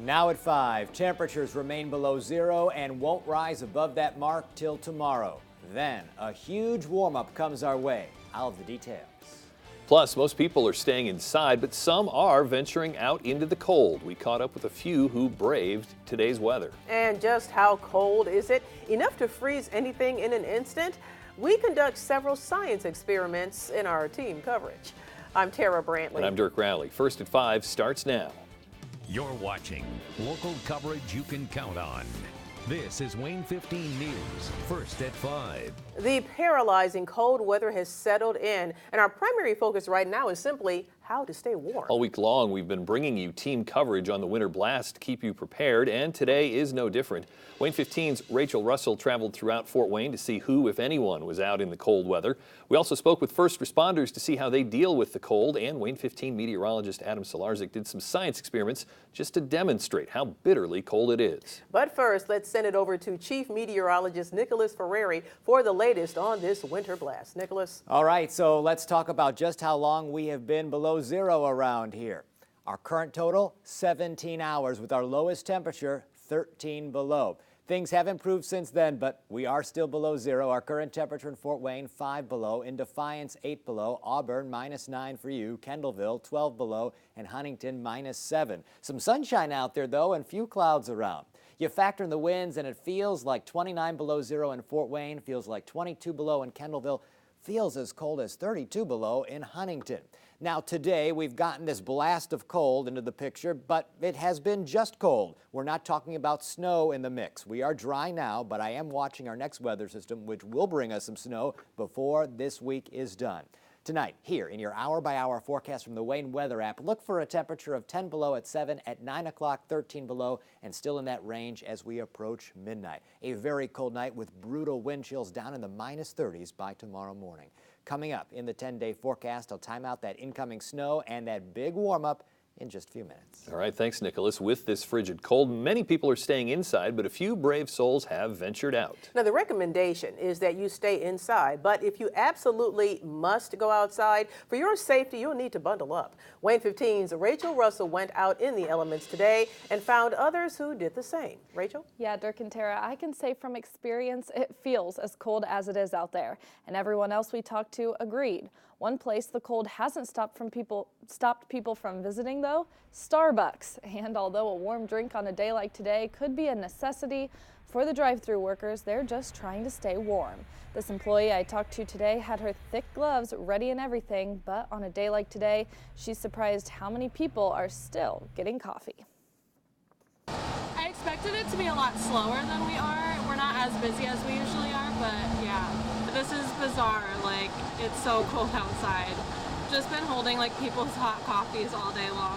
Now at 5, temperatures remain below zero and won't rise above that mark till tomorrow. Then a huge warm-up comes our way. I'll have the details. Plus, most people are staying inside, but some are venturing out into the cold. We caught up with a few who braved today's weather. And just how cold is it? Enough to freeze anything in an instant? We conduct several science experiments in our team coverage. I'm Tara Brantley. And I'm Dirk Rowley. First at 5 starts now. You're watching local coverage you can count on. This is WANE 15 News, first at 5. The paralyzing cold weather has settled in, and our primary focus right now is simply how to stay warm. All week long, we've been bringing you team coverage on the winter blast to keep you prepared, and today is no different. WANE 15's Rachel Russell traveled throughout Fort Wayne to see who, if anyone, was out in the cold weather. We also spoke with first responders to see how they deal with the cold, and WANE 15 meteorologist Adam Solarzik did some science experiments just to demonstrate how bitterly cold it is. But first, let's send it over to Chief Meteorologist Nicholas Ferrari for the latest on this winter blast. Nicholas? All right, so let's talk about just how long we have been below zero around here. Our current total, 17 hours, with our lowest temperature, 13 below. Things have improved since then, but we are still below zero. Our current temperature in Fort Wayne, 5 below. In Defiance, 8 below. Auburn, -9 for you. Kendallville, 12 below. And Huntington, -7. Some sunshine out there, though, and few clouds around. You factor in the winds, and it feels like 29 below zero in Fort Wayne, feels like 22 below in Kendallville, feels as cold as 32 below in Huntington. Now today we've gotten this blast of cold into the picture, but it has been just cold. We're not talking about snow in the mix. We are dry now, but I am watching our next weather system, which will bring us some snow before this week is done. Tonight, here in your hour-by-hour forecast from the WANE Weather app, look for a temperature of 10 below at 7, at 9 o'clock, 13 below, and still in that range as we approach midnight. A very cold night with brutal wind chills down in the -30s by tomorrow morning. Coming up in the 10-day forecast, I'll time out that incoming snow and that big warm-up in just a few minutes. All right, thanks, Nicholas. With this frigid cold, many people are staying inside, but a few brave souls have ventured out. Now, the recommendation is that you stay inside, but if you absolutely must go outside, for your safety, you'll need to bundle up. WANE 15's Rachel Russell went out in the elements today and found others who did the same. Rachel? Yeah, Dirk and Tara, I can say from experience, it feels as cold as it is out there, and everyone else we talked to agreed. One place the cold hasn't stopped people from visiting, though, Starbucks. And although a warm drink on a day like today could be a necessity for the drive-thru workers, they're just trying to stay warm. This employee I talked to today had her thick gloves ready and everything, but on a day like today, she's surprised how many people are still getting coffee. I expected it to be a lot slower than we are. We're not as busy as we usually are, but yeah. This is bizarre, like it's so cold outside. Just been holding like people's hot coffees all day long.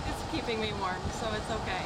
It's keeping me warm, so it's okay.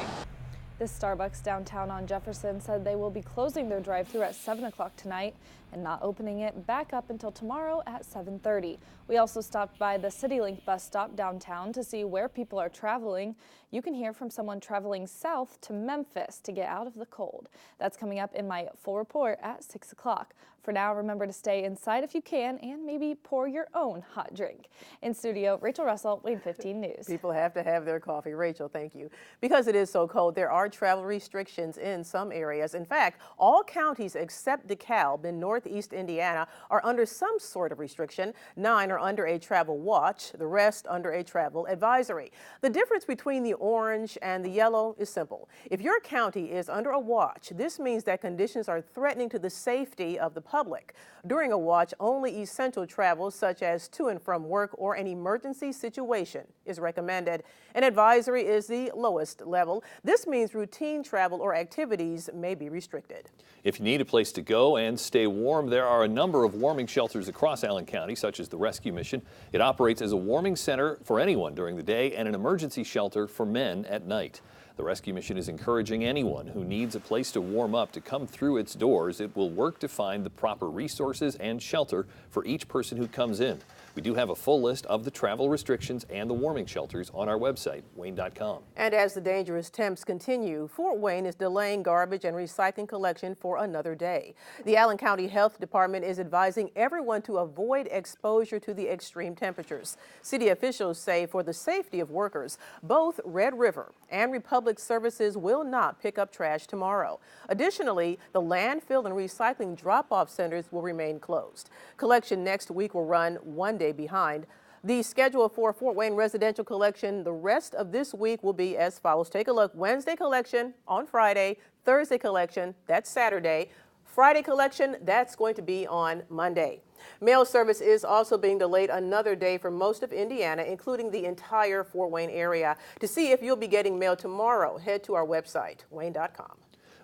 This Starbucks downtown on Jefferson said they will be closing their drive-thru at 7 o'clock tonight and not opening it back up until tomorrow at 7:30. We also stopped by the CityLink bus stop downtown to see where people are traveling. You can hear from someone traveling south to Memphis to get out of the cold. That's coming up in my full report at 6 o'clock. For now, remember to stay inside if you can and maybe pour your own hot drink. In studio, Rachel Russell, WANE 15 News. People have to have their coffee. Rachel, thank you. Because it is so cold, there are travel restrictions in some areas. In fact, all counties except DeKalb in northeast Indiana are under some sort of restriction. 9 are under a travel watch, the rest under a travel advisory. The difference between the orange and the yellow is simple. If your county is under a watch, this means that conditions are threatening to the safety of the public. During a watch, only essential travel such as to and from work or an emergency situation is recommended. An advisory is the lowest level. This means routine travel or activities may be restricted. If you need a place to go and stay warm, there are a number of warming shelters across Allen County, such as the Rescue Mission. It operates as a warming center for anyone during the day and an emergency shelter for men at night. The Rescue Mission is encouraging anyone who needs a place to warm up to come through its doors. It will work to find the proper resources and shelter for each person who comes in. We do have a full list of the travel restrictions and the warming shelters on our website, WANE.com. And as the dangerous temps continue, Fort Wayne is delaying garbage and recycling collection for another day. The Allen County Health Department is advising everyone to avoid exposure to the extreme temperatures. City officials say for the safety of workers, both Red River and Republic Public Services will not pick up trash tomorrow. Additionally, the landfill and recycling drop-off centers will remain closed. Collection next week will run one day behind. The schedule for Fort Wayne residential collection the rest of this week will be as follows. Take a look. Wednesday collection on Friday, Thursday collection, that's Saturday. Friday collection, that's going to be on Monday. Mail service is also being delayed another day for most of Indiana, including the entire Fort Wayne area. To see if you'll be getting mail tomorrow, head to our website, wayne.com.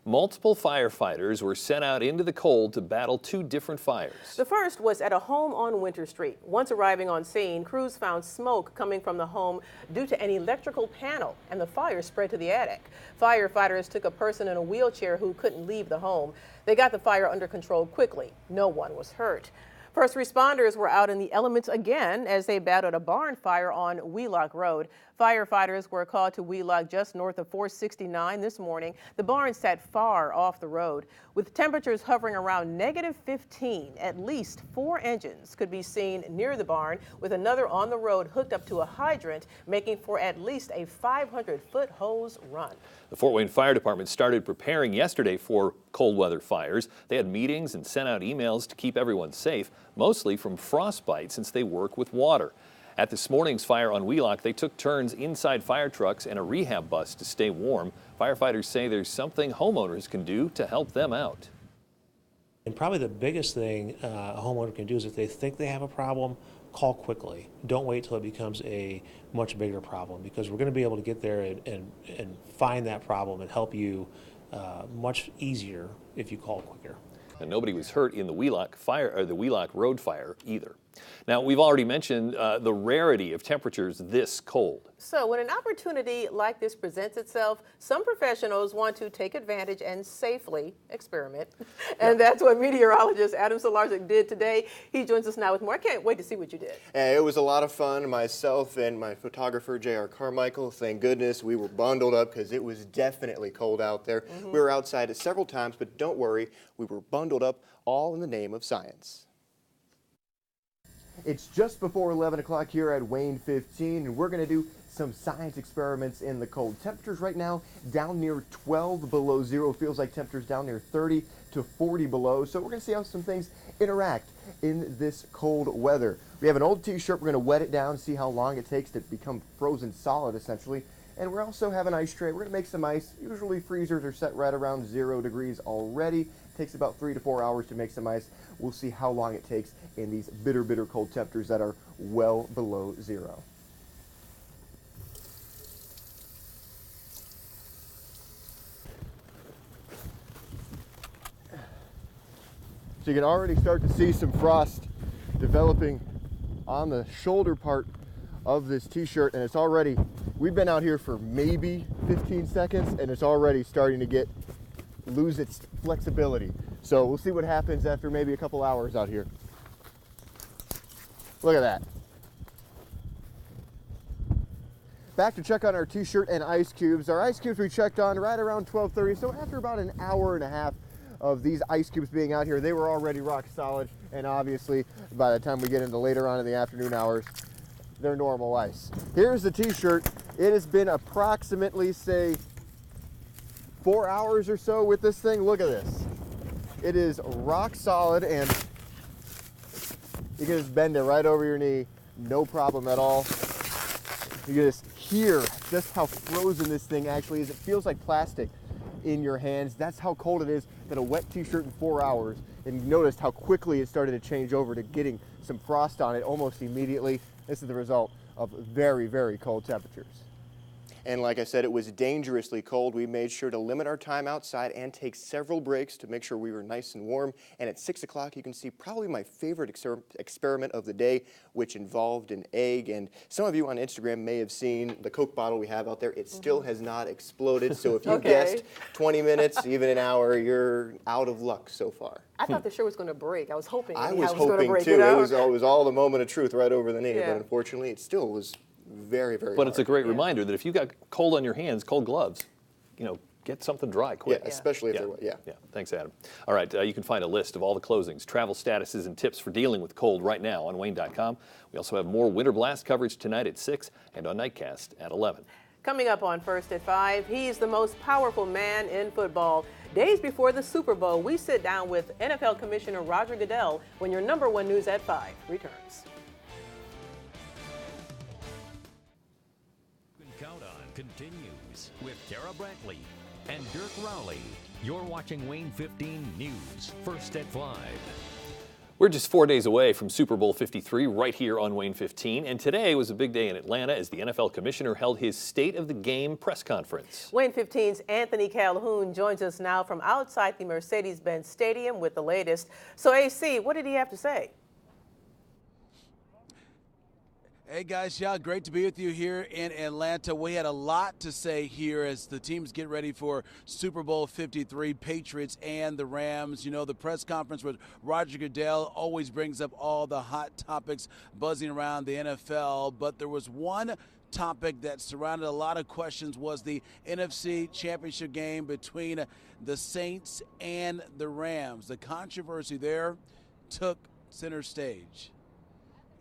Multiple firefighters were sent out into the cold to battle 2 different fires. The first was at a home on Winter Street. Once arriving on scene, crews found smoke coming from the home due to an electrical panel, and the fire spread to the attic. Firefighters took a person in a wheelchair who couldn't leave the home. They got the fire under control quickly. No one was hurt. First responders were out in the elements again as they battled a barn fire on Wheelock Road. Firefighters were called to Wheelock just north of 469 this morning. The barn sat far off the road. With temperatures hovering around -15, at least 4 engines could be seen near the barn, with another on the road hooked up to a hydrant, making for at least a 500-foot hose run. The Fort Wayne Fire Department started preparing yesterday for cold weather fires. They had meetings and sent out emails to keep everyone safe, mostly from frostbite since they work with water. At this morning's fire on Wheelock, they took turns inside fire trucks and a rehab bus to stay warm. Firefighters say there's something homeowners can do to help them out. And probably the biggest thing a homeowner can do is if they think they have a problem, call quickly. Don't wait till it becomes a much bigger problem, because we're going to be able to get there and find that problem and help you much easier if you call quicker. And nobody was hurt in the Wheelock fire or the Wheelock Road fire either. Now, we've already mentioned the rarity of temperatures this cold. So when an opportunity like this presents itself, some professionals want to take advantage and safely experiment. And that's what meteorologist Adam Solarczyk did today. He joins us now with more. I can't wait to see what you did. It was a lot of fun. Myself and my photographer, J.R. Carmichael, thank goodness we were bundled up because it was definitely cold out there. We were outside several times, but don't worry, we were bundled up all in the name of science. It's just before 11 o'clock here at Wayne 15, and we're going to do some science experiments in the cold. Temperatures right now down near 12 below zero. Feels like temperatures down near 30 to 40 below. So we're going to see how some things interact in this cold weather. We have an old t-shirt. We're going to wet it down, see how long it takes to become frozen solid, essentially. And we also have an ice tray. We're going to make some ice. Usually freezers are set right around 0 degrees already. It takes about 3 to 4 hours to make some ice. We'll see how long it takes in these bitter, bitter cold temperatures that are well below zero. So you can already start to see some frost developing on the shoulder part of this t-shirt, and it's already, we've been out here for maybe 15 seconds and it's already starting to lose its flexibility. So we'll see what happens after maybe a couple hours out here. Look at that. Back to check on our t-shirt and ice cubes. Our ice cubes we checked on right around 12:30, so after about an hour and a half of these ice cubes being out here, they were already rock solid, and obviously by the time we get into later on in the afternoon hours, they're normal ice. Here's the t-shirt. It has been approximately, say, 4 hours or so with this thing. Look at this. It is rock solid, and you can just bend it right over your knee, no problem at all. You can just hear just how frozen this thing actually is. It feels like plastic in your hands. That's how cold it is that a wet t-shirt in 4 hours, and you noticed how quickly it started to change over to getting some frost on it almost immediately. This is the result of very, very cold temperatures. And like I said, it was dangerously cold. We made sure to limit our time outside and take several breaks to make sure we were nice and warm. And at 6 o'clock, you can see probably my favorite experiment of the day, which involved an egg. And some of you on Instagram may have seen the Coke bottle we have out there. It still has not exploded. So if you guessed 20 minutes, even an hour, you're out of luck so far. I thought the shirt was going to break. I was hoping. I was hoping going to break, too. you know? It was all the moment of truth right over the knee. Yeah. But unfortunately, it still was very, very But hard. it's a great reminder that if you got cold on your hands, cold gloves, get something dry quick. Yeah, especially if they're wet. Yeah. Thanks, Adam. All right, you can find a list of all the closings, travel statuses, and tips for dealing with cold right now on Wayne.com. We also have more Winter Blast coverage tonight at 6 and on Nightcast at 11. Coming up on First at 5, he's the most powerful man in football. Days before the Super Bowl, we sit down with NFL Commissioner Roger Goodell when your number one news at 5 returns. Count On continues with Tara Brantley and Dirk Rowley. You're watching Wayne 15 News, First at 5. We're just 4 days away from Super Bowl 53 right here on Wayne 15, and today was a big day in Atlanta as the NFL Commissioner held his State of the Game press conference. Wayne 15's Anthony Calhoun joins us now from outside the Mercedes-Benz Stadium with the latest. So AC, what did he have to say? Hey guys, yeah, great to be with you here in Atlanta. We had a lot to say here as the teams get ready for Super Bowl 53, Patriots and the Rams. You know, the press conference with Roger Goodell always brings up all the hot topics buzzing around the NFL, but there was one topic that surrounded a lot of questions was the NFC Championship game between the Saints and the Rams. The controversy there took center stage.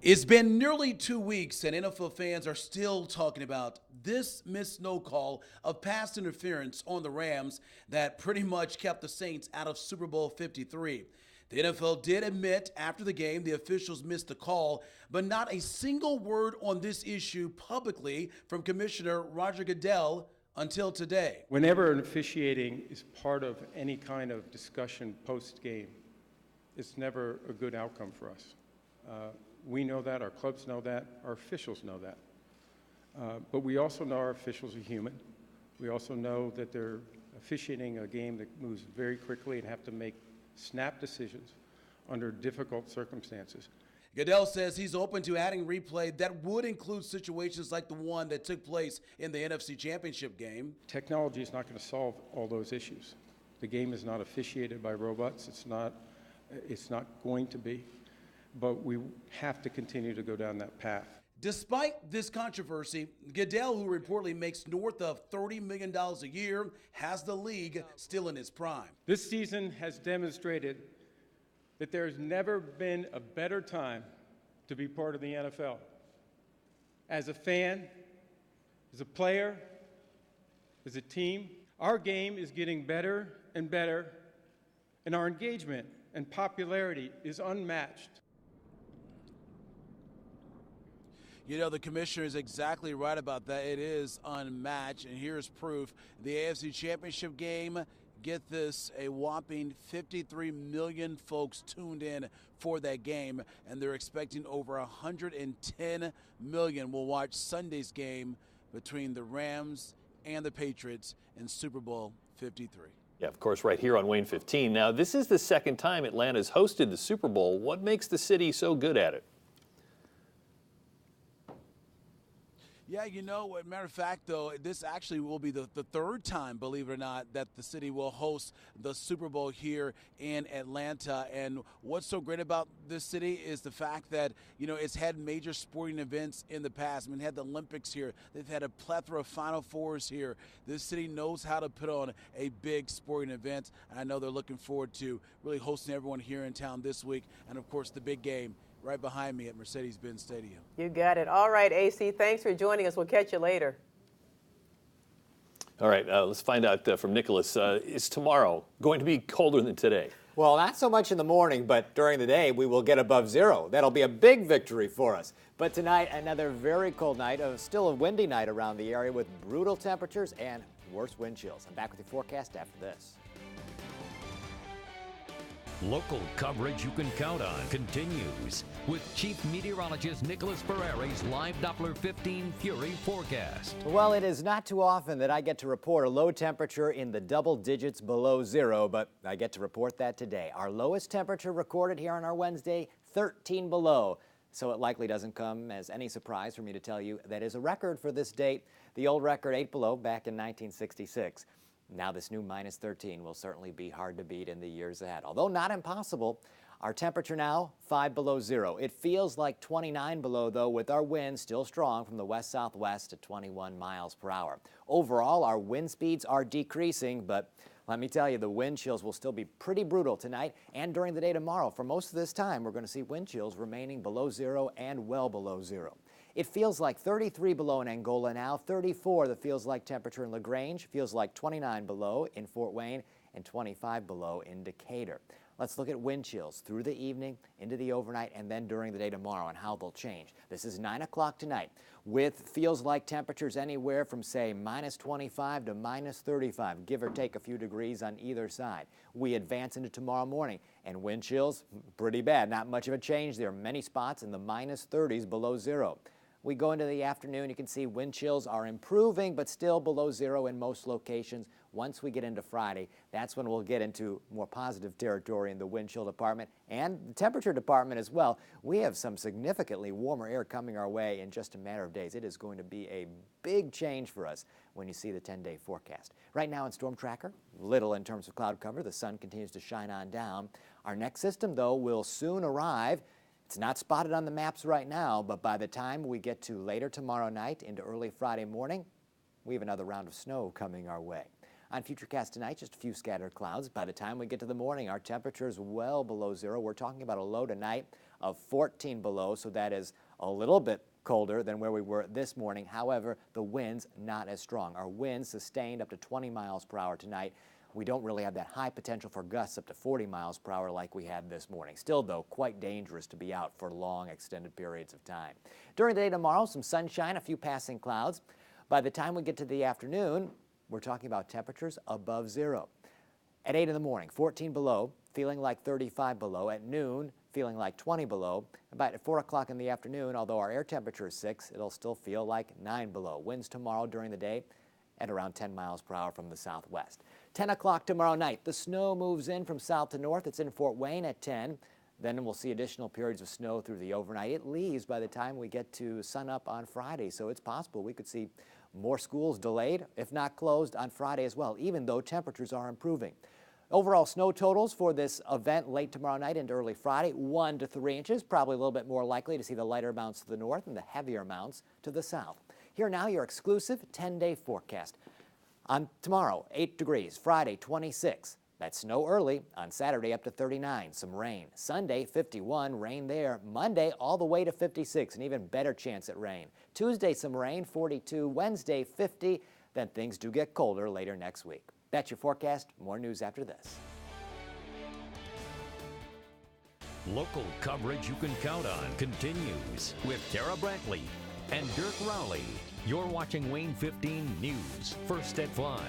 It's been nearly 2 weeks and NFL fans are still talking about this missed no call of pass interference on the Rams that pretty much kept the Saints out of Super Bowl 53. The NFL did admit after the game the officials missed the call, but not a single word on this issue publicly from Commissioner Roger Goodell until today. Whenever an officiating is part of any kind of discussion post-game, it's never a good outcome for us. We know that, our clubs know that, our officials know that. But we also know our officials are human. We also know that they're officiating a game that moves very quickly and have to make snap decisions under difficult circumstances. Goodell says he's open to adding replay that would include situations like the one that took place in the NFC Championship game. Technology is not going to solve all those issues. The game is not officiated by robots. It's not going to be. But we have to continue to go down that path. Despite this controversy, Goodell, who reportedly makes north of $30 million a year, has the league still in its prime. This season has demonstrated that there's never been a better time to be part of the NFL. As a fan, as a player, as a team, our game is getting better and better, and our engagement and popularity is unmatched. You know, the commissioner is exactly right about that. It is unmatched, and here's proof. The AFC Championship game, get this, a whopping 53 million folks tuned in for that game, and they're expecting over 110 million will watch Sunday's game between the Rams and the Patriots in Super Bowl 53. Yeah, of course, right here on Wayne 15. Now, this is the second time Atlanta's hosted the Super Bowl. What makes the city so good at it? Yeah, you know, as a matter of fact, though, this actually will be the third time, believe it or not, that the city will host the Super Bowl here in Atlanta. And what's so great about this city is the fact that, you know, it's had major sporting events in the past. I mean, it had the Olympics here. They've had a plethora of Final Fours here. This city knows how to put on a big sporting event. And I know they're looking forward to really hosting everyone here in town this week. And, of course, the big game right behind me at Mercedes-Benz Stadium. You got it. All right, AC, thanks for joining us. We'll catch you later. All right, let's find out from Nicholas. Is tomorrow going to be colder than today? Well, not so much in the morning, but during the day we will get above zero. That'll be a big victory for us. But tonight, another very cold night, still a windy night around the area with brutal temperatures and worse wind chills. I'm back with your forecast after this. Local coverage you can count on continues with Chief Meteorologist Nicholas Ferreri's live Doppler 15 Fury forecast. Well, it is not too often that I get to report a low temperature in the double digits below zero, but I get to report that today. Our lowest temperature recorded here on our Wednesday, 13 below. So it likely doesn't come as any surprise for me to tell you that is a record for this date. The old record, 8 below, back in 1966. Now this new minus 13 will certainly be hard to beat in the years ahead, although not impossible. Our temperature now, 5 below zero. It feels like 29 below, though, with our winds still strong from the west-southwest at 21 miles per hour. Overall, our wind speeds are decreasing, but let me tell you, the wind chills will still be pretty brutal tonight and during the day tomorrow. For most of this time, we're going to see wind chills remaining below zero and well below zero. It feels like 33 below in Angola now, 34 the feels like temperature in LaGrange, feels like 29 below in Fort Wayne, and 25 below in Decatur. Let's look at wind chills through the evening, into the overnight, and then during the day tomorrow and how they'll change. This is 9 o'clock tonight with feels like temperatures anywhere from, say, minus 25 to minus 35, give or take a few degrees on either side. We advance into tomorrow morning, and wind chills, pretty bad. Not much of a change there. Many spots in the minus 30s below zero. We go into the afternoon, you can see wind chills are improving, but still below zero in most locations. Once we get into Friday, that's when we'll get into more positive territory in the wind chill department and the temperature department as well. We have some significantly warmer air coming our way in just a matter of days. It is going to be a big change for us when you see the 10-day forecast. Right now in Storm Tracker, little in terms of cloud cover. The sun continues to shine on down. Our next system, though, will soon arrive. It's not spotted on the maps right now, but by the time we get to later tomorrow night into early Friday morning, we have another round of snow coming our way. On Futurecast tonight, just a few scattered clouds. By the time we get to the morning, our temperature is well below zero. We're talking about a low tonight of 14 below, so that is a little bit colder than where we were this morning. However, the winds not as strong. Our winds sustained up to 20 miles per hour tonight. We don't really have that high potential for gusts up to 40 miles per hour like we had this morning. Still, though, quite dangerous to be out for long, extended periods of time. During the day tomorrow, some sunshine, a few passing clouds. By the time we get to the afternoon, we're talking about temperatures above zero. At 8 in the morning, 14 below, feeling like 35 below. At noon, feeling like 20 below. About at 4 o'clock in the afternoon, although our air temperature is 6, it'll still feel like 9 below. Winds tomorrow during the day at around 10 miles per hour from the southwest. 10 o'clock tomorrow night, the snow moves in from south to north. It's in Fort Wayne at 10. Then we'll see additional periods of snow through the overnight. It leaves by the time we get to sunup on Friday, so it's possible we could see more schools delayed, if not closed, on Friday as well, even though temperatures are improving. Overall snow totals for this event late tomorrow night into early Friday, 1 to 3 inches, probably a little bit more likely to see the lighter amounts to the north and the heavier amounts to the south. Here now, your exclusive 10-day forecast. On tomorrow, 8 degrees, Friday, 26. That's snow early. On Saturday, up to 39, some rain. Sunday, 51, rain there. Monday, all the way to 56, an even better chance at rain. Tuesday, some rain, 42. Wednesday, 50. Then things do get colder later next week. That's your forecast. More news after this. Local coverage you can count on continues with Tara Brantley and Dirk Rowley. You're watching Wayne 15 News, first at 5.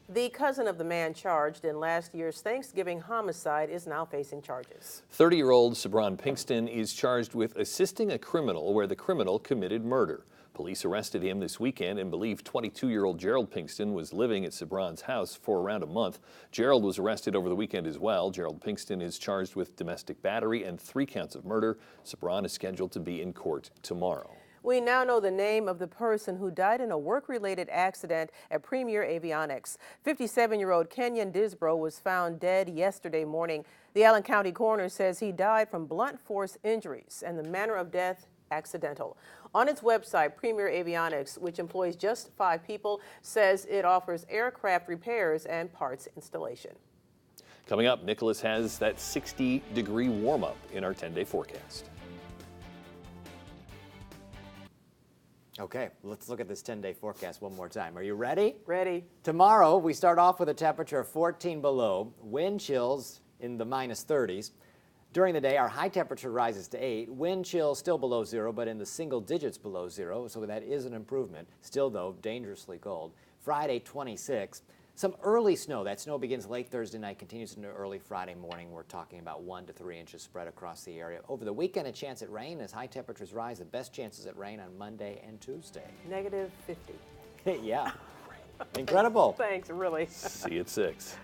The cousin of the man charged in last year's Thanksgiving homicide is now facing charges. 30-year-old Sabron Pinkston is charged with assisting a criminal where the criminal committed murder. Police arrested him this weekend and believe 22-year-old Gerald Pinkston was living at Sabron's house for around a month. Gerald was arrested over the weekend as well. Gerald Pinkston is charged with domestic battery and 3 counts of murder. Sabron is scheduled to be in court tomorrow. We now know the name of the person who died in a work-related accident at Premier Avionics. 57-year-old Kenyon Disbro was found dead yesterday morning. The Allen County coroner says he died from blunt force injuries and the manner of death accidental. On its website, Premier Avionics, which employs just 5 people, says it offers aircraft repairs and parts installation. Coming up, Nicholas has that 60-degree warm-up in our 10-day forecast. Okay, let's look at this 10-day forecast one more time. Are you ready? Ready. Tomorrow, we start off with a temperature of 14 below, wind chills in the minus 30s. During the day, our high temperature rises to 8. Wind chill still below zero, but in the single digits below zero, so that is an improvement. Still, though, dangerously cold. Friday, 26. Some early snow. That snow begins late Thursday night, continues into early Friday morning. We're talking about 1 to 3 inches spread across the area. Over the weekend, a chance at rain as high temperatures rise. The best chances at rain on Monday and Tuesday. Negative 50. Yeah. Incredible. Thanks, really. See you at 6.